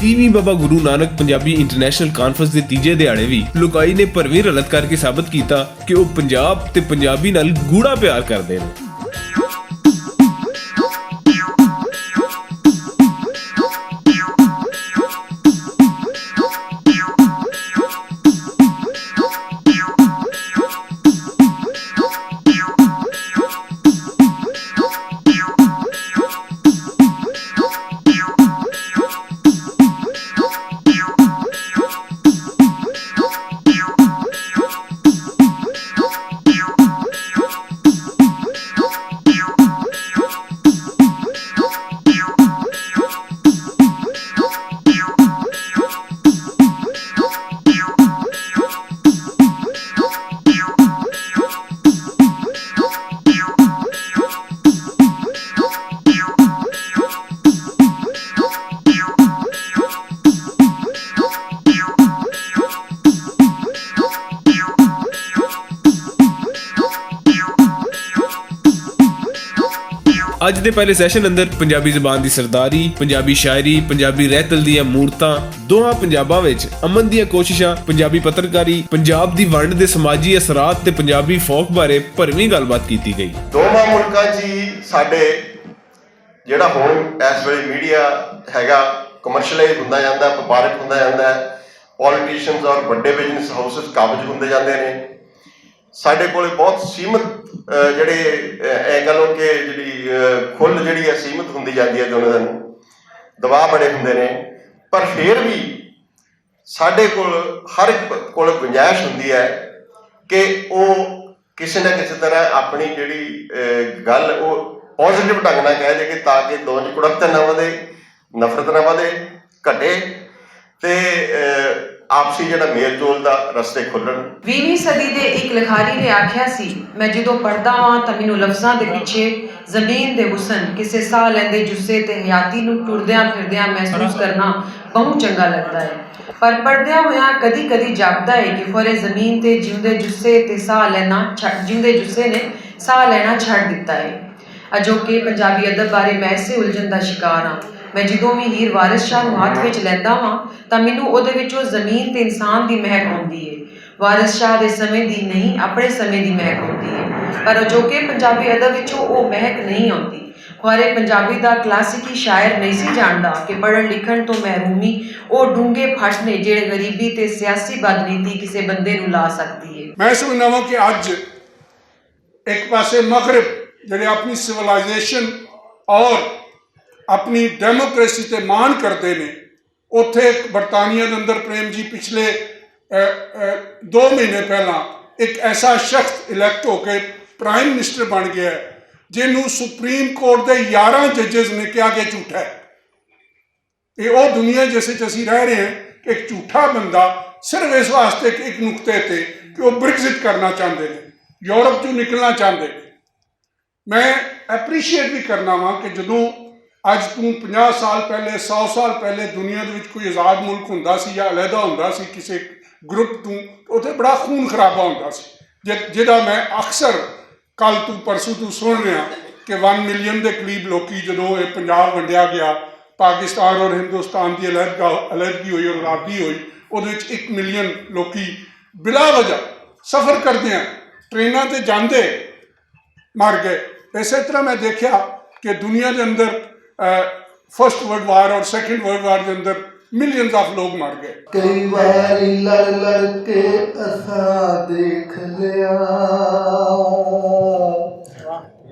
30ਵੀਂ Baba Guru Nanak Punjabi international conference ਦੇ ਤੀਜੇ ਦਿਹਾੜੇ ਵੀ ਲੋਕਾਈ ਨੇ ਭਰਵੀਂ ਰਲਤ ਕਰਕੇ ਸਾਬਤ ਕੀਤਾ ਕਿ ਉਹ ਪੰਜਾਬ ਤੇ ਪੰਜਾਬੀ ਨਾਲ ਗੂੜਾ ਪਿਆਰ ਕਰਦੇ ਨੇ। ਅੱਜ ਦੇ ਪਹਿਲੇ ਸੈਸ਼ਨ ਅੰਦਰ ਪੰਜਾਬੀ ਜ਼ਬਾਨ ਦੀ ਸਰਦਾਰੀ, ਪੰਜਾਬੀ ਸ਼ਾਇਰੀ, ਪੰਜਾਬੀ ਰਹਿਤਲ ਦੀਆਂ ਮੂਰਤਾਂ, ਦੋਹਾਂ ਪੰਜਾਬਾਂ ਵਿੱਚ ਅਮਨ ਦੀਆਂ ਕੋਸ਼ਿਸ਼ਾਂ, ਪੰਜਾਬੀ ਪੱਤਰਕਾਰੀ, ਪੰਜਾਬ ਦੀ ਵੰਡ ਦੇ ਸਮਾਜੀ ਅਸਰਾਤ ਤੇ ਪੰਜਾਬੀ ਫੋਕ ਬਾਰੇ ਭਰਵੀਂ ਗੱਲਬਾਤ ਕੀਤੀ ਗਈ। ਦੋਵਾਂ ਮੁਲਕਾਂ 'ਚ ਹੀ ਸਾਡੇ ਜਿਹੜਾ ਹੁਣ ਇਸ ਵੇਲੇ ਮੀਡੀਆ ਹੈਗਾ ਕਮਰਸ਼ੀਅਲਾਈਜ਼ ਹੁੰਦਾ ਜਾਂਦਾ, ਵਪਾਰਕ ਹੁੰਦਾ ਜਾਂਦਾ, ਪੋਲੀਟੀਸ਼ੀਅਨਸ ਔਰ ਵੱਡੇ ਬਿਜ਼ਨਸ ਹਾਊਸਿਸ ਕਾਬਜ਼ ਹੁੰਦੇ ਜਾਂਦੇ ਨੇ। ਸਾਡੇ ਕੋਲ ਬਹੁਤ ਸੀਮਤ ਜਿਹੜੇ ਇਹ ਗੱਲ ਹੋ ਕਿ ਜਿਹੜੀ ਖੁੱਲ੍ਹ ਜਿਹੜੀ ਹੈ ਸੀਮਤ ਹੁੰਦੀ ਜਾਂਦੀ ਹੈ ਦਿਨੋਂ ਦਿਨ, ਦਬਾਅ ਬੜੇ ਹੁੰਦੇ ਨੇ, ਪਰ ਫਿਰ ਵੀ ਸਾਡੇ ਕੋਲ ਹਰ ਇੱਕ ਕੋਲ ਗੁੰਜਾਇਸ਼ ਹੁੰਦੀ ਹੈ ਕਿ ਉਹ ਕਿਸੇ ਨਾ ਕਿਸੇ ਤਰ੍ਹਾਂ ਆਪਣੀ ਜਿਹੜੀ ਗੱਲ ਉਹ ਪੋਜ਼ੀਟਿਵ ਢੰਗ ਨਾਲ ਕਹਿ ਦੇ ਕਿ ਤਾਂ ਕਿ ਦੋਵਾਂ 'ਚ ਕੁੜੱਤਣ ਨਾ ਵਧੇ, ਨਫ਼ਰਤ ਨਾ ਵਧੇ, ਘਟੇ ਤੇ ਆਪਸੀ ਜਿਹੜਾ ਮੇਲ ਜੋਲ ਦਾ ਰਸਤੇ ਖੁੱਲਣ। 20ਵੀਂ ਸਦੀ ਦੇ ਇੱਕ ਲਿਖਾਰੀ ਨੇ ਆਖਿਆ ਸੀ, ਮੈਂ ਜਦੋਂ ਪੜ੍ਹਦਾ ਹਾਂ ਤਾਂ ਮੈਨੂੰ ਲਫ਼ਜ਼ਾਂ ਦੇ ਪਿੱਛੇ ਜ਼ਮੀਨ ਦੇ ਹੁਸਨ, ਕਿਸੇ ਸਾਹ ਲੈਂਦੇ ਜੁੱਸੇ ਤੇ ਹਯਾਤੀ ਨੂੰ ਟੁਰਦਿਆਂ ਫਿਰਦਿਆਂ ਮਹਿਸੂਸ ਕਰਨਾ ਬਹੁਤ ਚੰਗਾ ਲੱਗਦਾ ਹੈ। ਪਰ ਪੜ੍ਹਦਿਆਂ ਹੋਇਆਂ ਕਦੀ ਕਦੀ ਜਾਪਦਾ ਹੈ ਕਿ ਫਰੇ ਜ਼ਮੀਨ ਤੇ ਜਿਉਂਦੇ ਜੁੱਸੇ ਨੇ ਸਾਹ ਲੈਣਾ ਛੱਡ ਦਿੱਤਾ ਹੈ। ਅਜੋਕੇ ਪੰਜਾਬੀ ਅਦਬ ਬਾਰੇ ਮੈਂ ਇਸੇ ਉਲਝਣ ਦਾ ਸ਼ਿਕਾਰ ਹਾਂ। ਮੈਂ ਜਦੋਂ ਵੀ ਹੀਰ ਵਾਰਿਸ ਸ਼ਾਹ ਨੂੰ ਹੱਥ ਵਿੱਚ ਲੈਂਦਾ ਹਾਂ ਤਾਂ ਮੈਨੂੰ ਉਹਦੇ ਵਿੱਚੋਂ ਜ਼ਮੀਨ ਤੇ ਇਨਸਾਨ ਦੀ ਮਹਿਕ ਆਉਂਦੀ ਹੈ। ਵਾਰਿਸ ਸ਼ਾਹ ਦੇ ਸਮੇਂ ਦੀ ਨਹੀਂ, ਆਪਣੇ ਸਮੇਂ ਦੀ ਮਹਿਕ ਆਉਂਦੀ ਹੈ, ਪਰ ਅਜੋਕੇ ਪੰਜਾਬੀ ਅਦਬ ਵਿੱਚੋਂ ਉਹ ਮਹਿਕ ਨਹੀਂ ਆਉਂਦੀ। ਖੁਆਰੇ ਪੰਜਾਬੀ ਦਾ ਕਲਾਸਿਕੀ ਸ਼ਾਇਰ ਨਹੀਂ ਸੀ ਜਾਣਦਾ ਕਿ ਪੜ੍ਹਨ ਲਿਖਣ ਤੋਂ ਮਹਿਰੂਮੀ ਉਹ ਡੂੰਘੇ ਫੱਟ ਨੇ ਜਿਹੜੇ ਗਰੀਬੀ ਤੇ ਸਿਆਸੀ ਬਦਨੀਤੀ ਕਿਸੇ ਬੰਦੇ ਨੂੰ ਲਾ ਸਕਦੀ ਹੈ। ਮੈਂ ਸਮਝਦਾ ਹਾਂ ਕਿ ਅੱਜ ਇੱਕ ਪਾਸੇ ਮਗਰਬ ਜਿਹੜੇ ਆਪਣੀ ਸਿਵਲਾਈਜੇਸ਼ਨ ਔਰ ਆਪਣੀ ਡੈਮੋਕ੍ਰੇਸੀ ਤੇ ਮਾਣ ਕਰਦੇ ਨੇ, ਉੱਥੇ ਬਰਤਾਨੀਆ ਦੇ ਅੰਦਰ ਪ੍ਰੇਮ ਜੀ ਪਿਛਲੇ 2 ਮਹੀਨੇ ਪਹਿਲਾਂ ਇੱਕ ਐਸਾ ਸ਼ਖਸ ਇਲੈਕਟ ਹੋ ਕੇ ਪ੍ਰਾਈਮ ਮਿਨਿਸਟਰ ਬਣ ਗਿਆ ਜਿਹਨੂੰ ਸੁਪਰੀਮ ਕੋਰਟ ਦੇ 11 ਜੱਜਸ ਨੇ ਕਿਹਾ ਕਿ ਝੂਠਾ ਹੈ। ਇਹ ਉਹ ਦੁਨੀਆ ਜਿਸ ਵਿੱਚ ਅਸੀਂ ਰਹਿ ਰਹੇ ਹਾਂ ਕਿ ਇੱਕ ਝੂਠਾ ਬੰਦਾ ਸਿਰਫ ਇਸ ਵਾਸਤੇ ਇੱਕ ਨੁਕਤੇ ਤੇ ਕਿ ਉਹ ਬ੍ਰੈਗਜ਼ਿਟ ਕਰਨਾ ਚਾਹੁੰਦੇ ਨੇ, ਯੂਰਪ 'ਚੋਂ ਨਿਕਲਣਾ ਚਾਹੁੰਦੇ ਨੇ। ਮੈਂ ਐਪਰੀਸ਼ੀਏਟ ਵੀ ਕਰਨਾ ਵਾਂ ਕਿ ਜਦੋਂ ਅੱਜ ਤੋਂ 50 ਸਾਲ ਪਹਿਲੇ, 100 ਸਾਲ ਪਹਿਲੇ ਦੁਨੀਆ ਦੇ ਵਿੱਚ ਕੋਈ ਆਜ਼ਾਦ ਮੁਲਕ ਹੁੰਦਾ ਸੀ ਜਾਂ ਅਲੱਗਾ ਹੁੰਦਾ ਸੀ ਕਿਸੇ ਗਰੁੱਪ ਤੋਂ, ਉੱਥੇ ਬੜਾ ਖੂਨ ਖਰਾਬਾ ਹੁੰਦਾ ਸੀ, ਜਿਹਦਾ ਮੈਂ ਅਕਸਰ ਕੱਲ੍ਹ ਤੋਂ ਪਰਸੋਂ ਤੋਂ ਸੁਣ ਰਿਹਾ ਕਿ 1 ਮਿਲੀਅਨ ਦੇ ਕਰੀਬ ਲੋਕੀ ਜਦੋਂ ਇਹ ਪੰਜਾਬ ਵੰਡਿਆ ਗਿਆ, ਪਾਕਿਸਤਾਨ ਔਰ ਹਿੰਦੁਸਤਾਨ ਦੀ ਅਲੱਗੀ ਹੋਈ ਔਰ ਆਜ਼ਾਦੀ ਹੋਈ, ਉਹਦੇ ਵਿੱਚ 1 ਮਿਲੀਅਨ ਲੋਕੀ ਬਿਲਾ ਵਜ੍ਹਾ ਸਫ਼ਰ ਕਰਦਿਆਂ ਟ੍ਰੇਨਾਂ 'ਤੇ ਜਾਂਦੇ ਮਰ ਗਏ। ਇਸੇ ਤਰ੍ਹਾਂ ਮੈਂ ਦੇਖਿਆ ਕਿ ਦੁਨੀਆ ਦੇ ਅੰਦਰ ਫਸਟ ਵਰਲਡ ਵਾਰ ਔਰ ਸੈਕਿੰਡ ਵਰਲਡ ਵਾਰ ਦੇ ਅੰਦਰ ਮਿਲੀਅਨਸ ਆਫ ਲੋਕ ਮਰ ਗਏ। ਕਈ ਵਾਰੀ ਲੜ ਕੇ ਅਸਾਂ ਦੇਖ ਲਿਆ,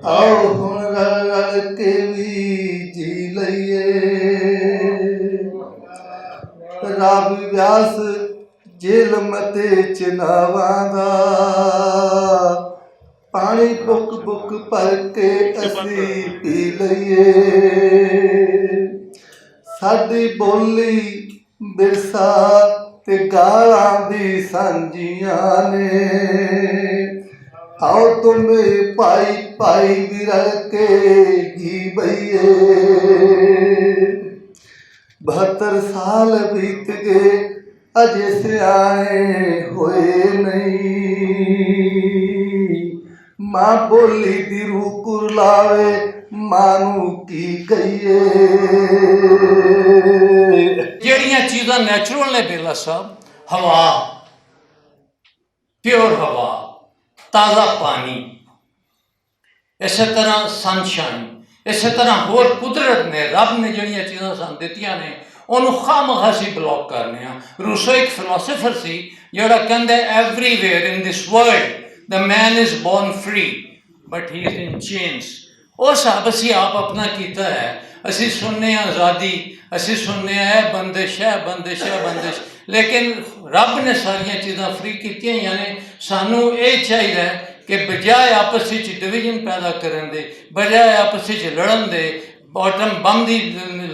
ਆਓ ਹੁਣ ਰਲ ਕੇ ਵੀ ਜੀ ਲਈਏ। ਰੱਬ ਵਿਆਸ ਜੇਲਮ ਤੇ ਚਨਾਵਾਂ ਦਾ ਪਾਣੀ ਬੁੱਕ ਭਰ ਕੇ ਅਸੀਂ ਪੀ ਲਈਏ। ਸਾਡੀ ਬੋਲੀ ਵਿਰਸਾ ਤੇ ਗਾਲਾਂ ਦੀ ਸਾਂਝੀਆਂ ਨੇ, ਆਓ ਤੁਮੇ ਭਾਈ ਵੀ ਰਲ ਕੇ ਜੀ ਬਈਏ। 72 ਸਾਲ ਬੀਤ ਗਏ ਅਜੇ ਸਿਆਣੇ ਹੋਏ ਨਹੀਂ, ਮਾਂ ਬੋਲੀ ਦੀ ਰੂਹ ਕੁਰਲਾਵੇ, ਮਾਂ ਨੂੰ ਕੀ ਕਹੀਏ। ਜਿਹੜੀਆਂ ਚੀਜ਼ਾਂ ਨੈਚੁਰਲ ਨੇ ਬੇਲਾ ਸਾਹਿਬ, ਹਵਾ, ਪਿਓਰ ਹਵਾ, ਤਾਜ਼ਾ ਪਾਣੀ, ਇਸੇ ਤਰ੍ਹਾਂ ਸਨਸ਼ਾਈਨ, ਇਸੇ ਤਰ੍ਹਾਂ ਹੋਰ ਕੁਦਰਤ ਨੇ, ਰੱਬ ਨੇ ਜਿਹੜੀਆਂ ਚੀਜ਼ਾਂ ਸਾਨੂੰ ਦਿੱਤੀਆਂ ਨੇ ਉਹਨੂੰ ਖਾਮਖਾ ਅਸੀਂ ਬਲੌਕ ਕਰਨੇ ਆ। ਰੂਸੋ ਇੱਕ ਫਿਲਾਸਫਰ ਸੀ ਜਿਹੜਾ ਕਹਿੰਦਾ everywhere in this world the man is born free but he is in chains. ਉਹ ਸਭ ਅਸੀਂ ਆਪ ਆਪਣਾ ਕੀਤਾ ਹੈ। ਅਸੀਂ ਸੁਣਨੇ ਹਾਂ ਆਜ਼ਾਦੀ, ਅਸੀਂ ਸੁਣਨੇ ਹਾਂ ਬੰਦਿਸ਼ ਹੈ, ਬੰਦਿਸ਼ ਹੈ, ਬੰਦਿਸ਼, ਲੇਕਿਨ ਰੱਬ ਨੇ ਸਾਰੀਆਂ ਚੀਜ਼ਾਂ ਫ੍ਰੀ ਕੀਤੀਆਂ ਹੋਈਆਂ ਨੇ। ਸਾਨੂੰ ਇਹ ਚਾਹੀਦਾ ਕਿ ਬਜਾਏ ਆਪਸ ਵਿੱਚ ਡਿਵੀਜ਼ਨ ਪੈਦਾ ਕਰਨ ਦੇ, ਬਜਾਏ ਆਪਸ ਵਿੱਚ ਲੜਨ ਦੇ, ਆਟਮ ਬੰਬ ਦੀ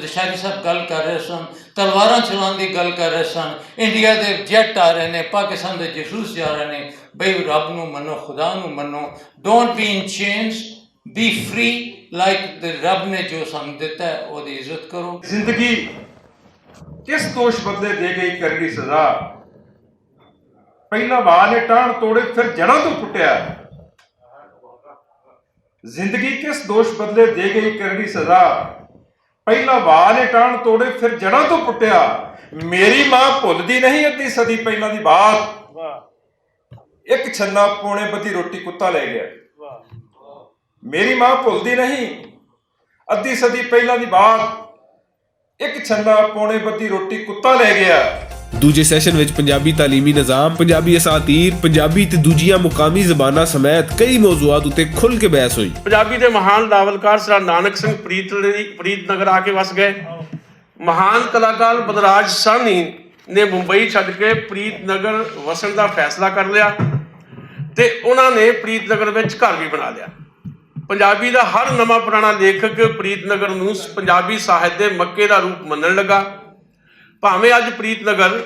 ਸ਼ਾਇਰੀ ਸਾਹਿਬ ਗੱਲ ਕਰ ਰਹੇ ਸਨ, ਤਲਵਾਰਾਂ ਚਲਾਉਣ ਦੀ ਗੱਲ ਕਰ ਰਹੇ ਸਨ, ਇੰਡੀਆ ਦੇ ਜੈਟ ਆ ਰਹੇ ਨੇ, ਪਾਕਿਸਤਾਨ ਦੇ ਜਸੂਸ ਜਾ ਰਹੇ ਨੇ। ਬਈ ਰੱਬ ਨੂੰ ਮੰਨੋ, ਖੁਦਾ ਨੂੰ ਮੰਨੋ, don't be in chains, B free like ਰੱਬ ਨੇ ਜੋ ਸਾਨੂੰ ਦਿੱਤਾ ਹੈ ਉਹਦੀ ਇੱਜ਼ਤ ਕਰੋ। ਜ਼ਿੰਦਗੀ ਕਿਸ ਦੋਸ਼ ਬਦਲੇ ਦੇ ਗਈ ਕਰੜੀ ਸਜ਼ਾ, ਪਹਿਲਾ ਵਾਹ ਨੇ ਟਾਣ ਤੋੜੇ ਫਿਰ ਜੜ੍ਹਾਂ ਤੋਂ ਪੁੱਟਿਆ। ਜ਼ਿੰਦਗੀ ਕਿਸ ਦੋਸ਼ ਬਦਲੇ ਦੇ ਗਈ ਕਰੜੀ ਸਜ਼ਾ, ਪਹਿਲਾ ਵਾਹ ਨੇ ਟਾਣ ਤੋੜੇ ਫਿਰ ਜੜ੍ਹਾਂ ਤੋਂ ਪੁੱਟਿਆ। ਮੇਰੀ ਮਾਂ ਭੁੱਲਦੀ ਨਹੀਂ ਅੱਧੀ ਸਦੀ ਪਹਿਲਾਂ ਦੀ ਬਾਤ, ਇੱਕ ਛੰਨਾ ਪੌਣੇ ਬੱਧੀ ਰੋਟੀ ਕੁੱਤਾ ਲੈ ਗਿਆ। ਮੇਰੀ ਮਾਂ ਭੁੱਲਦੀ ਨਹੀਂ ਅੱਧੀ ਸਦੀ ਪਹਿਲਾਂ ਦੀ ਬਾਤ, ਇੱਕ ਛੰਨਾ ਪੌਣੇ ਬੱਧੀ ਰੋਟੀ ਕੁੱਤਾ ਲੈ ਗਿਆ। ਦੂਜੇ ਸੈਸ਼ਨ ਵਿੱਚ ਪੰਜਾਬੀ ਤਾਲੀਮੀ ਨਿਜ਼ਾਮ, ਪੰਜਾਬੀ ਅਸਾਤੀਰ, ਪੰਜਾਬੀ ਤੇ ਦੂਜੀਆਂ ਮੁਕਾਮੀ ਜ਼ਬਾਨਾਂ ਸਮੇਤ ਕਈ ਮੌਜ਼ੂਆਤ ਉੱਤੇ ਖੁੱਲ੍ਹ ਕੇ ਬਹਿਸ ਹੋਈ। ਪੰਜਾਬੀ ਦੇ ਮਹਾਨ ਨਾਵਲਕਾਰ ਸਰ ਨਾਨਕ ਸਿੰਘ ਪ੍ਰੀਤਨਗਰ ਆ ਕੇ ਵਸ ਗਏ। ਮਹਾਨ ਕਲਾਕਾਰ ਬਲਰਾਜ ਸਾਹਨੀ ਨੇ ਮੁੰਬਈ ਛੱਡ ਕੇ ਪ੍ਰੀਤਨਗਰ ਵਸਣ ਦਾ ਫੈਸਲਾ ਕਰ ਲਿਆ ਤੇ ਉਹਨਾਂ ਨੇ ਪ੍ਰੀਤਨਗਰ ਵਿੱਚ ਘਰ ਵੀ ਬਣਾ ਲਿਆ। ਪੰਜਾਬੀ ਦਾ ਹਰ ਨਵਾਂ ਪੁਰਾਣਾ ਲੇਖਕ ਪ੍ਰੀਤਨਗਰ ਨੂੰ ਪੰਜਾਬੀ ਸਾਹਿਤ ਦੇ ਮੱਕੇ ਦਾ ਰੂਪ ਮੰਨਣ ਲੱਗਾ। ਭਾਵੇਂ ਅੱਜ ਪ੍ਰੀਤਨਗਰ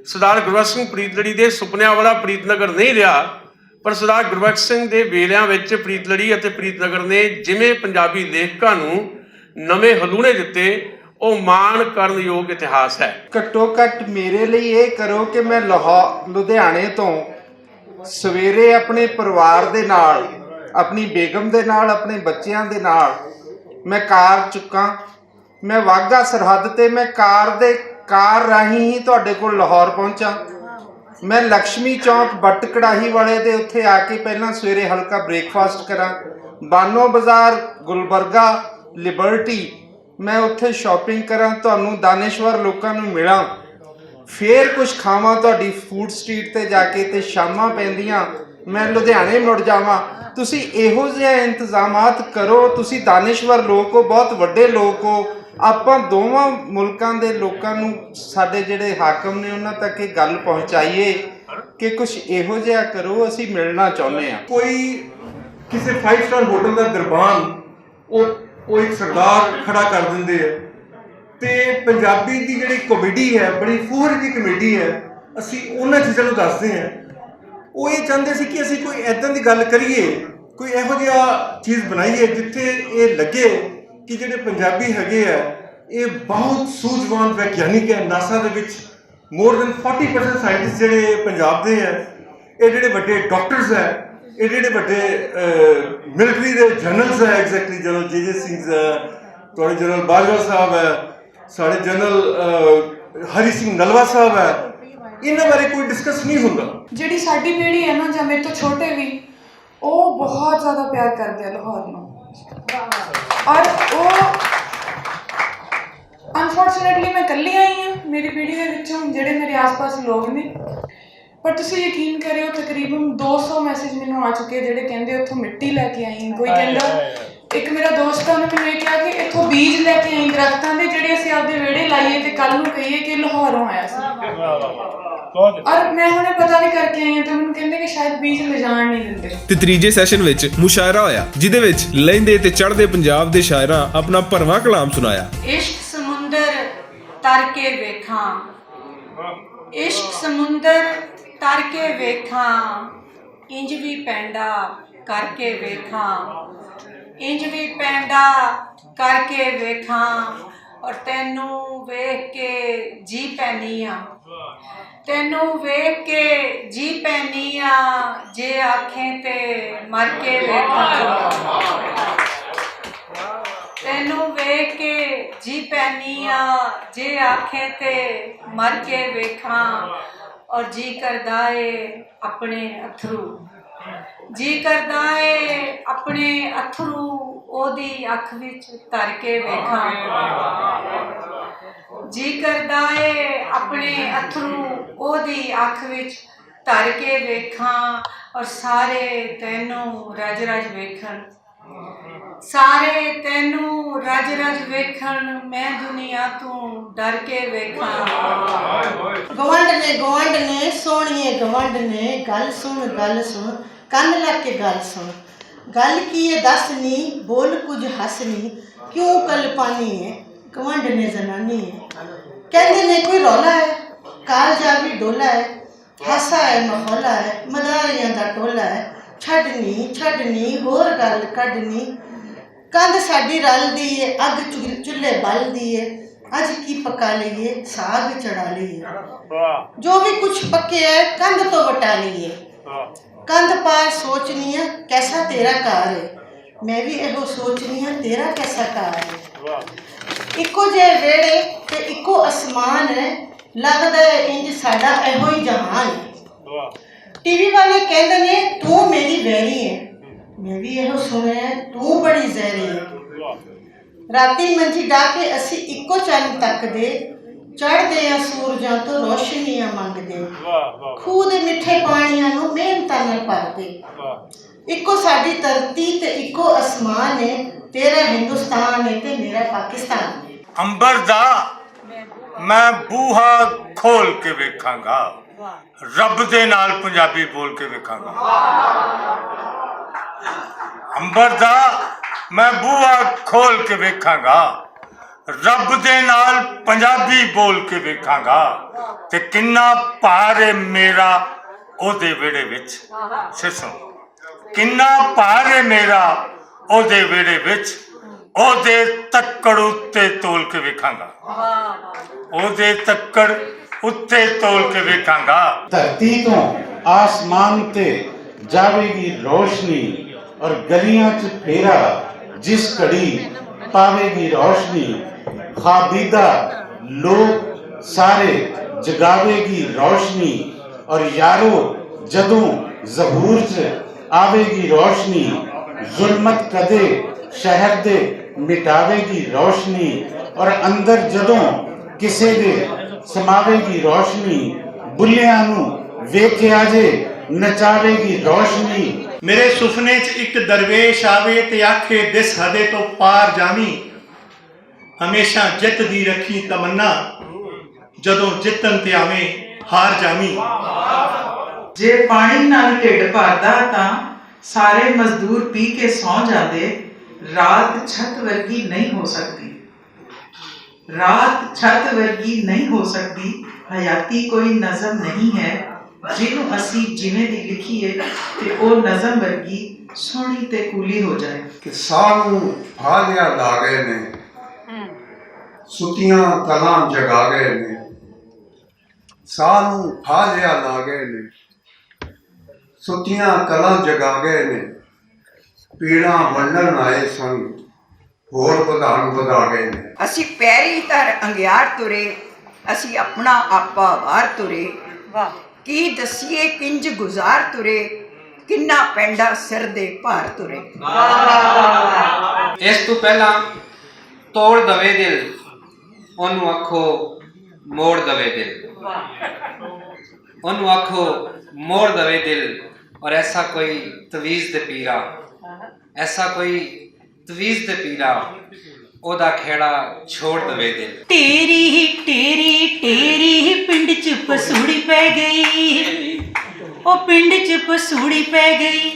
ਸਰਦਾਰ ਗੁਰਬਖਸ਼ ਸਿੰਘ ਪ੍ਰੀਤਲੜੀ ਦੇ ਸੁਪਨਿਆਂ ਵਾਲਾ ਪ੍ਰੀਤਨਗਰ ਨਹੀਂ ਰਿਹਾ, ਪਰ ਸਰਦਾਰ ਗੁਰਬਖਸ਼ ਸਿੰਘ ਦੇ ਵੇਲਿਆਂ ਵਿੱਚ ਪ੍ਰੀਤਲੜੀ ਅਤੇ ਪ੍ਰੀਤਨਗਰ ਨੇ ਜਿਵੇਂ ਪੰਜਾਬੀ ਲੇਖਕਾਂ ਨੂੰ ਨਵੇਂ ਹਲੂਣੇ ਦਿੱਤੇ, ਉਹ ਮਾਣ ਕਰਨ ਯੋਗ ਇਤਿਹਾਸ ਹੈ। ਘੱਟੋ ਘੱਟ ਮੇਰੇ ਲਈ ਇਹ ਕਰੋ ਕਿ ਮੈਂ ਲੁਧਿਆਣੇ ਤੋਂ ਸਵੇਰੇ ਆਪਣੇ ਪਰਿਵਾਰ ਦੇ ਨਾਲ, ਆਪਣੀ ਬੇਗਮ ਦੇ ਨਾਲ, ਆਪਣੇ ਬੱਚਿਆਂ ਦੇ ਨਾਲ ਮੈਂ ਕਾਰ ਚੁੱਕਾਂ। ਮੈਂ ਵਾਹਗਾ ਸਰਹੱਦ ਤੇ ਮੈਂ ਕਾਰ ਰਾਹੀਂ ਹੀ ਤੁਹਾਡੇ ਕੋਲ ਲਾਹੌਰ ਪਹੁੰਚਾਂ। ਮੈਂ ਲక్ష్ਮੀ ਚੌਂਕ ਬੱਟ ਕੜਾਹੀ ਵਾਲੇ ਦੇ ਉੱਥੇ ਆ ਕੇ ਪਹਿਲਾਂ ਸਵੇਰੇ ਹਲਕਾ ਬ੍ਰੇਕਫਾਸਟ ਕਰਾਂ। ਬਾਨੋ ਬਾਜ਼ਾਰ, ਗੁਲਬਰਗਾ, ਲਿਬਰਟੀ, ਮੈਂ ਉੱਥੇ ਸ਼ਾਪਿੰਗ ਕਰਾਂ, ਤੁਹਾਨੂੰ ਦਾਨੇਸ਼ਵਰ ਲੋਕਾਂ ਨੂੰ ਮਿਲਾਂ, ਫਿਰ ਕੁਝ ਖਾਵਾਂ ਤੁਹਾਡੀ ਫੂਡ ਸਟਰੀਟ ਤੇ ਜਾ ਕੇ, ਤੇ ਸ਼ਾਮਾਂ ਪੈਂਦੀਆਂ ਮੈਂ ਲੁਧਿਆਣੇ ਮੁੜ ਜਾਵਾਂ। ਤੁਸੀਂ ਇਹੋ ਜਿਹੇ ਇੰਤਜ਼ਾਮਾਤ ਕਰੋ। ਤੁਸੀਂ ਦਾਨੇਸ਼ਵਰ ਲੋਕ ਹੋ, ਬਹੁਤ ਵੱਡੇ ਲੋਕ ਹੋ। ਆਪਾਂ ਦੋਵਾਂ ਮੁਲਕਾਂ ਦੇ ਲੋਕਾਂ ਨੂੰ, ਸਾਡੇ ਜਿਹੜੇ ਹਾਕਮ ਨੇ ਉਹਨਾਂ ਤੱਕ ਇਹ ਗੱਲ ਪਹੁੰਚਾਈਏ ਕਿ ਕੁਝ ਇਹੋ ਜਿਹਾ ਕਰੋ, ਅਸੀਂ ਮਿਲਣਾ ਚਾਹੁੰਦੇ ਹਾਂ। ਕੋਈ ਕਿਸੇ 5 ਸਟਾਰ ਹੋਟਲ ਦਾ ਦਰਬਾਨ ਉਹ ਇੱਕ ਸਰਦਾਰ ਖੜਾ ਕਰ ਦਿੰਦੇ ਆ ਤੇ ਪੰਜਾਬੀ ਦੀ ਜਿਹੜੀ ਕਾਮੇਡੀ ਹੈ, ਬੜੀ ਫੂਹਰ ਦੀ ਕਾਮੇਡੀ ਹੈ, ਅਸੀਂ ਉਹਨਾਂ ਚੀਜ਼ਾਂ ਨੂੰ ਦੱਸਦੇ ਹਾਂ। ਉਹ ਇਹ ਚਾਹੁੰਦੇ ਸੀ ਕਿ ਅਸੀਂ ਕੋਈ ਇੱਦਾਂ ਦੀ ਗੱਲ ਕਰੀਏ, ਕੋਈ ਇਹੋ ਜਿਹਾ ਚੀਜ਼ ਬਣਾਈਏ ਜਿੱਥੇ ਇਹ ਲੱਗੇ ਕਿ ਜਿਹੜੇ ਪੰਜਾਬੀ ਹੈਗੇ ਆ ਇਹ ਬਹੁਤ ਸੂਝਵਾਨ ਵਿਗਿਆਨਿਕ ਹੈ। ਨਾਸਾ ਦੇ ਵਿੱਚ ਮੋਰ ਦੈਨ 40% ਸਾਇੰਟਿਸਟ ਜਿਹੜੇ ਪੰਜਾਬ ਦੇ ਹੈ, ਇਹ ਜਿਹੜੇ ਵੱਡੇ ਡਾਕਟਰਸ ਹੈ, ਇਹ ਜਿਹੜੇ ਵੱਡੇ ਮਿਲਟਰੀ ਦੇ ਜਨਰਲਸ ਹੈ, ਐਗਜ਼ੈਕਟਲੀ ਜਨਰਲ ਜੇ ਸਿੰਘ, ਤੁਹਾਡੇ ਜਨਰਲ ਬਾਜਵਾ ਸਾਹਿਬ ਹੈ, ਸਾਡੇ ਜਨਰਲ ਹਰੀ ਸਿੰਘ ਨਲਵਾ ਸਾਹਿਬ ਹੈ, ਇਹਨਾਂ ਬਾਰੇ ਕੋਈ ਡਿਸਕਸ ਨਹੀਂ ਹੁੰਦਾ। ਜਿਹੜੀ ਸਾਡੀ ਪੀੜ੍ਹੀ ਹੈ ਨਾ, ਜਾਂ ਮੇਰੇ ਤੋਂ ਛੋਟੇ ਵੀ, ਉਹ ਬਹੁਤ ਜ਼ਿਆਦਾ ਪਿਆਰ ਕਰਦੇ ਆ ਲਾਹੌਰ ਨੂੰ। ਔਰ ਉਹ ਅਨਫੋਰਚੂਨੇਟਲੀ ਮੈਂ ਇਕੱਲੀ ਆਈ ਹਾਂ ਮੇਰੀ ਪੀੜ੍ਹੀ ਦੇ ਵਿੱਚੋਂ, ਜਿਹੜੇ ਮੇਰੇ ਆਸ-ਪਾਸ ਲੋਕ ਨੇ, ਪਰ ਤੁਸੀਂ ਯਕੀਨ ਕਰਿਓ ਤਕਰੀਬਨ 200 ਮੈਸੇਜ ਮੈਨੂੰ ਆ ਚੁੱਕੇ ਜਿਹੜੇ ਕਹਿੰਦੇ ਉੱਥੋਂ ਮਿੱਟੀ ਲੈ ਕੇ ਆਈ। ਕੋਈ ਕਹਿੰਦਾ, ਇੱਕ ਮੇਰਾ ਦੋਸਤ ਆ, ਉਹਨੇ ਮੈਨੂੰ ਇਹ ਕਿਹਾ ਕਿ ਇੱਥੋਂ ਬੀਜ ਲੈ ਕੇ ਆਈ ਦਰਖਤਾਂ ਦੇ, ਜਿਹੜੇ ਅਸੀਂ ਆਪਦੇ ਵਿਹੜੇ ਲਾਈਏ ਤੇ ਕੱਲ੍ਹ ਨੂੰ ਕਹੀਏ ਕਿ ਲਾਹੌਰੋਂ ਆਇਆ ਸੀ। ਔਰ ਮੈਂ ਹੁਣੇ ਪਤਾ ਵੀ ਕਰਕੇ ਆਈ ਹਾਂ ਤੇ ਮੈਨੂੰ ਕਹਿੰਦੇ ਕਿ ਸ਼ਾਇਦ ਬੀਜ ਲਿਜਾਣ ਨਹੀਂ ਦਿੰਦੇ। ਤੇ ਤੀਜੇ ਸੈਸ਼ਨ ਵਿੱਚ ਮੁਸ਼ਾਇਰਾ ਹੋਇਆ, ਜਿਹਦੇ ਵਿੱਚ ਲਹਿੰਦੇ ਤੇ ਚੜ੍ਹਦੇ ਪੰਜਾਬ ਦੇ ਸ਼ਾਇਰਾਂ ਆਪਣਾ ਭਰਵਾਂ ਕਲਾਮ ਸੁਣਾਇਆ। ਇਸ਼ਕ ਸਮੁੰਦਰ ਤਰ ਕੇ ਵੇਖਾਂ, ਇਸ਼ਕ ਸਮੁੰਦਰ ਤਰ ਕੇ ਵੇਖਾਂ, ਇੰਜ ਵੀ ਪੈਂਡਾ ਕਰਕੇ ਵੇਖਾਂ, ਇੰਜ ਵੀ ਪੈਂਡਾ ਕਰਕੇ ਵੇਖਾਂ, ਔਰ ਤੈਨੂੰ ਵੇਖ ਕੇ ਜੀ ਪੈਨੀ ਆ, ਤੈਨੂੰ ਵੇਖ ਕੇ ਜੀ ਪੈਨੀ ਆ, ਜੇ ਆਖੇ ਤੇ ਮਰ ਕੇ ਵੇਖਾਂ, ਤੈਨੂੰ ਵੇਖ ਕੇ ਜੀ ਪੈਨੀ ਆ, ਜੇ ਆਖੇ ਤੇ ਮਰ ਕੇ ਵੇਖਾਂ। ਔਰ ਜੀ ਕਰਦਾ ਏ ਆਪਣੇ ਅਥਰੂ, ਜੀ ਕਰਦਾ ਏ ਆਪਣੇ ਅਥਰੂ ਉਹਦੀ ਅੱਖ ਵਿੱਚ ਧਰ ਕੇ ਵੇਖਾਂ, ਜੀ ਕਰਦਾ ਏ ਆਪਣੇ ਅਥਰੂ ਉਹਦੀ ਅੱਖ ਵਿੱਚ ਧਰ ਕੇ ਵੇਖਾਂ। ਔਰ ਸਾਰੇ ਤੈਨੂੰ ਰਜ ਰਜ ਵੇਖਣ, ਸਾਰੇ ਤੈਨੂੰ ਰਜ ਰਜ ਵੇਖਣ, ਮੈਂ ਦੁਨੀਆ ਤੋਂ ਡਰ ਕੇ ਵੇਖਾਂ। ਗਵੰਡ ਨੇ ਸੋਹਣੀਏ ਗਵੰਡ ਨੇ, ਗੱਲ ਸੁਣ ਕੰਨ ਲਾ ਕੇ ਗੱਲ ਸੁਣ। ਗੱਲ ਕੀ ਏ ਦੱਸ ਨੀ, ਬੋਲ ਕੁਝ ਹੱਸ ਨੀ, ਕਿਉਂ ਕਲਪਾਨੀ ਏ ਗਵੰਡ ਨੇ ਜ਼ਨਾਨੀ ਏ। ਕਹਿੰਦੇ ਨੇ ਕੋਈ ਰੌਲਾ ਹੈ, ਕਾਲਜਾ ਵੀ ਡੋਲਾ ਹੈ, ਹਾਸਾ ਹੈ ਮਖੌਲਾ ਹੈ, ਮਦਾਰੀਆਂ ਦਾ ਟੋਲਾ ਹੈ। ਛੱਡਨੀ ਹੋਰ ਗੱਲ ਕੱਢਨੀ, ਕੰਧ ਸਾਡੀ ਰਲਦੀ ਏ, ਅੱਗ ਚੁੱਲ੍ਹੇ ਬਲਦੀ ਏ, ਅੱਜ ਕੀ ਪਕਾ ਲਈਏ ਸਾਗ ਚੜਾ ਲਈਏ। ਜੋ ਵੀ ਕੁਛ ਪੱਕਿਆ ਹੈ ਕੰਧ ਤੋਂ ਵਟਾ ਲਈਏ, ਕੰਧ ਪਾਰ ਸੋਚਨੀ ਆ ਕੈਸਾ ਤੇਰਾ ਘਰ ਹੈ, ਮੈਂ ਵੀ ਇਹੋ ਸੋਚਨੀ ਆ ਤੇਰਾ ਕੈਸਾ ਘਰ ਹੈ। ਇੱਕੋ ਜਿਹੇ ਵਿਹੜੇ ਤੇ ਇੱਕੋ ਅਸਮਾਨ ਹੈ, ਲੱਗਦਾ ਹੈ ਇੰਜ ਸਾਡਾ ਇਹੋ ਹੀ ਜਹਾਨ ਹੈ। ਟੀਵੀ ਵਾਲੇ ਕਹਿੰਦੇ ਨੇ ਤੂੰ ਮੇਰੀ ਵੈਰੀ ਹੈ, ਮੈਂ ਵੀ ਇਹੋ ਸੁਣਿਆ ਤੂੰ ਬੜੀ ਜ਼ਹਿਰੀ ਹੈ। ਰਾਤੀ ਮੰਜੀ ਡਾ ਕੇ ਅਸੀਂ ਇੱਕੋ ਚੰਨ ਤੱਕਦੇ, ਚੜ੍ਹਦੇ ਆ ਸੂਰਜਾਂ ਤੋਂ ਰੋਸ਼ਨੀਆਂ ਮੰਗਦੇ, ਖੂਹ ਦੇ ਮਿੱਠੇ ਪਾਣੀਆਂ ਨੂੰ ਮਿਹਨਤਾਂ ਨਾਲ ਭਰਦੇ। ਇੱਕੋ ਸਾਡੀ ਧਰਤੀ ਤੇ ਇੱਕੋ ਅਸਮਾਨ ਹੈ, ਤੇਰਾ ਹਿੰਦੁਸਤਾਨ ਹੈ ਤੇ ਮੇਰਾ ਪਾਕਿਸਤਾਨ ਹੈ। ਅੰਬਰ ਦਾ ਮੈਂ ਬੂਹਾ ਖੋਲ ਕੇ ਵੇਖਾਂਗਾ, ਰੱਬ ਦੇ ਨਾਲ ਪੰਜਾਬੀ ਬੋਲ ਕੇ ਵੇਖਾਂਗਾ। ਅੰਬਰ ਦਾ ਮੈਂ ਬੂਹਾ ਖੋਲ ਕੇ ਵੇਖਾਂਗਾ, ਰੱਬ ਦੇ ਨਾਲ ਪੰਜਾਬੀ ਬੋਲ ਕੇ ਵੇਖਾਂਗਾ। ਤੇ ਕਿੰਨਾ ਭਾਰ ਹੈ ਮੇਰਾ ਉਹਦੇ ਵਿਹੜੇ ਵਿੱਚ, ਸਿਸੋ ਕਿੰਨਾ ਭਾਰ ਹੈ ਮੇਰਾ ਉਹਦੇ ਵਿਹੜੇ ਵਿੱਚ, ਉਹਦੇ ਤੱਕੜ ਉੱਤੇ ਤੋਲ ਕੇ ਵੇਖਾਂਗਾ, ਉਹਦੇ ਤੱਕੜ ਉੱਤੇ ਤੋਲ ਕੇ ਵੇਖਾਂਗਾ। ਧਰਤੀ ਤੋਂ ਆਸਮਾਨ ਤੇ ਜਾਵੇਗੀ ਰੋਸ਼ਨੀ, ਔਰ ਗਲੀਆਂ 'ਚ ਫੇਰਾ ਜਿਸ ਘੜੀ ਪਾਵੇਗੀ ਰੋਸ਼ਨੀ। ਖਾਬੀਦਾ ਲੋਕ ਸਾਰੇ ਜਗਾਵੇਗੀ ਰੋਸ਼ਨੀ, ਔਰ ਯਾਰੋ ਜਦੋਂ ਜ਼ਹੂਰ 'ਚ ਆਵੇਗੀ ਰੋਸ਼ਨੀ। ਜ਼ੁਲਮਤ ਕਦੇ ਸ਼ਹਿਰ ਦੇ ਮਿਟਾਵੇਗੀ ਰੋਸ਼ਨੀ, ਔਰ ਅੰਦਰ ਜਦੋਂ ਕਿਸੇ ਦੇ ਸਮਾਵੇਗੀ ਰੋਸ਼ਨੀ। ਬੁੱਲਿਆਂ ਨੂੰ ਵੇਖਿਆ ਜੇ ਨਚਾਵੇਗੀ ਰੋਸ਼ਨੀ। ਮੇਰੇ ਸੁਪਨੇ 'ਚ ਇੱਕ ਦਰਵੇਸ਼ ਆਵੇ ਤੇ ਆਖੇ ਦਿਸ ਹਦੇ ਤੋਂ ਪਾਰ ਜਾਵੀਂ, ਹਮੇਸ਼ਾ ਜਿੱਤ ਦੀ ਰੱਖੀ ਤਮੰਨਾ, ਜਦੋਂ ਜਿੱਤਣ ਤੇ ਆਵੇਂ ਹਾਰ ਜਾਵੀਂ। ਜੇ ਪਾਣੀ ਨਾਲ ਢਿੱਡ ਭਰਦਾ ਤਾਂ ਸਾਰੇ ਮਜ਼ਦੂਰ ਪੀ ਕੇ ਸੌਂ ਜਾਂਦੇ, ਰਾਤ ਛੱਤ ਵਰਗੀ ਨਹੀਂ ਹੋ ਸਕਦੀ, ਰਾਤ ਛੱਤ ਵਰਗੀ ਨਹੀਂ ਹੋ ਸਕਦੀ। ਹਯਾਤੀ ਕੋਈ ਨਜ਼ਮ ਨਹੀਂ ਹੈ, ਜਿਹਨੂੰ ਅਸੀਂ ਜਿਵੇਂ ਦੀ ਲਿਖੀਏ ਤੇ ਉਹ ਨਜ਼ਮ ਵਰਗੀ ਸੋਹਣੀ ਤੇ ਕੂਲੀ ਹੋ ਜਾਏ। ਕਿ ਸਾਨੂੰ ਫਾਲਿਆ ਲਾ ਗਏ ਨੇ, ਸੁਤੀਆਂ ਕਲਾਂ ਜਗਾ ਗਏ ਨੇ, ਸਾਨੂੰ ਫਾਲਿਆ ਲਾ ਗਏ ਨੇ, ਸੁਤੀਆਂ ਕਲਾਂ ਜਗਾ ਗਏ ਨੇ। ਪੀੜਾਂ ਵੰਡਣ ਆਏ ਸਨ, ਹੋਰ ਵਧਾ ਗਏ ਨੇ। ਅਸੀਂ ਪੈਰੀ ਧਰ ਅੰਗਿਆਰ ਤੁਰੇ, ਅਸੀਂ ਆਪਣਾ ਆਪਾ ਵਾਰ ਤੁਰੇ। ਵਾਹ ਕੀ ਦਸੀਏ ਕਿੰਜ ਗੁਜ਼ਾਰ ਤੁਰੇ, ਕਿੰਨਾ ਪੈਂਡਾ ਸਿਰ ਦੇ ਭਾਰ ਤੁਰੇ। ਇਸ ਤੋਂ ਪਹਿਲਾਂ ਤੋੜ ਦਵੇ ਦਿਲ, ਉਹਨੂੰ ਆਖੋ ਮੋੜ ਦਵੇ ਦਿਲ, ਉਹਨੂੰ ਆਖੋ ਮੋੜ ਦਵੇ ਦਿਲ। ਔਰ ਐਸਾ ਕੋਈ ਤਵੀਜ਼ ਦੇ ਪੀਰਾ, ਐਸਾ ਕੋਈ ਤਵੀਜ਼ ਦੇ ਪੀਰਾ, ਉਹਦਾ ਖੇੜਾ ਛੋੜ ਦਵੇ ਦਿਲ। ਤੇਰੀ ਟੇਰੀ ਟੇਰੀ ਪਿੰਡ 'ਚ ਪਸੂੜੀ ਪੈ ਗਈ, ਉਹ ਪਿੰਡ 'ਚ ਪਸੂੜੀ ਪੈ ਗਈ,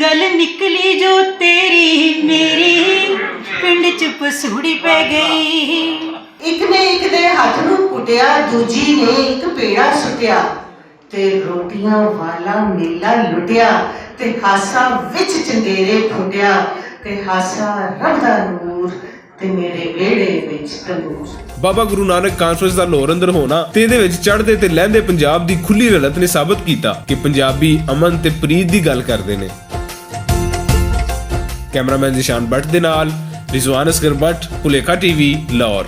ਗੱਲ ਨਿਕਲੀ ਜੋ ਤੇਰੀ ਮੇਰੀ, ਪਿੰਡ 'ਚ ਪਸੂੜੀ ਪੈ ਗਈ। ਇੱਕ ਨੇ ਇੱਕ ਦੇ ਹੱਥ ਨੂੰ ਕੁੱਟਿਆ, ਦੂਜੀ ਨੇ ਇੱਕ ਪੇੜਾ ਸੁੱਟਿਆ, ਤੇ ਰੋਟੀਆਂ ਵਾਲਾ ਮੇਲਾ ਲੁੱਟਿਆ, ਤੇ ਹਾਸਾ ਵਿੱਚ ਚੰਗੇਰੇ ਫੁੱਟਿਆ, ਤੇ ਹਾਸਾ ਰੱਬ ਦਾ ਨੂਰ ਤੇ ਮੇਰੇ ਵਿਹੜੇ ਵਿੱਚ ਵਿੱਚ ਤੰਦਰੁਸਤ। ਬਾਬਾ ਗੁਰੂ ਨਾਨਕ ਕਾਨਫਰੰਸ ਦਾ ਲਾਹੌਰ ਅੰਦਰ ਹੋਣਾ ਤੇ ਇਹਦੇ ਵਿੱਚ ਚੜ੍ਹਦੇ ਤੇ ਲਹਿੰਦੇ ਪੰਜਾਬ ਦੀ ਖੁੱਲੀ ਰਲਤ ਨੇ ਸਾਬਤ ਕੀਤਾ ਕਿ ਪੰਜਾਬੀ ਅਮਨ ਤੇ ਪ੍ਰੀਤ ਦੀ ਗੱਲ ਕਰਦੇ ਨੇ। ਕੈਮਰਾਮੈਨ ਜ਼ਿਸ਼ਾਨ ਬੱਟ ਦੇ ਨਾਲ ਰਿਜ਼ਵਾਨ ਅਸਗਰ ਬੱਟ, ਭੁਲੇਖਾ ਟੀਵੀ, ਲਾਹੌਰ।